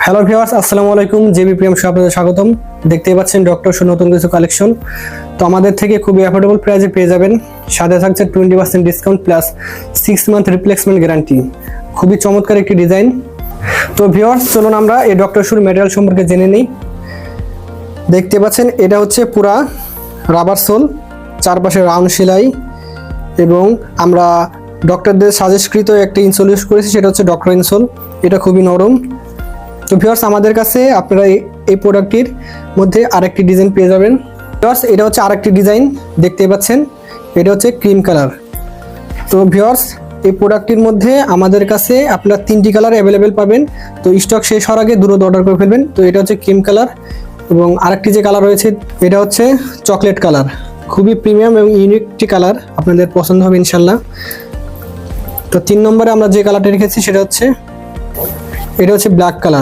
Hello viewers, আসসালামু আলাইকুম। JB Priyam শপে আপনাদের স্বাগতম। দেখতেই পাচ্ছেন ডক্টর শু নতুন কিছু কালেকশন। তো আমাদের থেকে খুবই অ্যাফোর্ডেবল প্রাইসে পেয়ে যাবেন। সাথে থাকছে 20% discount plus 6 month replacement guarantee. খুবই চমৎকার একটি ডিজাইন। তো ভিউয়ার্স, চলুন আমরা এই ডক্টর শুর ম্যাটেরিয়াল সম্পর্কে জেনে নিই। দেখতে পাচ্ছেন এটা হচ্ছে পুরা রাবার সোল, চারপাশে রাউন্ড সেলাই, এবং আমরা ডক্টরদের সাজেস্টকৃত একটা ইনসোল ইউজ করেছি, সেটা হচ্ছে ডক্টর ইনসোল। এটা খুবই নরম। তো ভিউয়ার্স, আমাদের কাছে আপনারা এই প্রোডাক্টটির মধ্যে আরেকটি ডিজাইন পেয়ে যাবেন। ভিউয়ার্স, এটা হচ্ছে আরেকটি ডিজাইন, দেখতেই পাচ্ছেন এটা হচ্ছে ক্রিম কালার। তো ভিউয়ার্স, এই প্রোডাক্টটির মধ্যে আমাদের কাছে আপনারা 3টি কালার অ্যাভেলেবেল পাবেন। তো স্টক শেষ হওয়ার আগে দ্রুত অর্ডার করে ফেলবেন। তো এটা হচ্ছে ক্রিম কালার, এবং আরেকটি যে কালার রয়েছে এটা হচ্ছে চকলেট কালার। খুবই প্রিমিয়াম এবং ইউনিক একটি কালার, আপনাদের পছন্দ হবে ইনশাল্লাহ। তো 3 নম্বরে আমরা যে কালারটা রেখেছি সেটা হচ্ছে এটা হচ্ছে ব্ল্যাক কালার।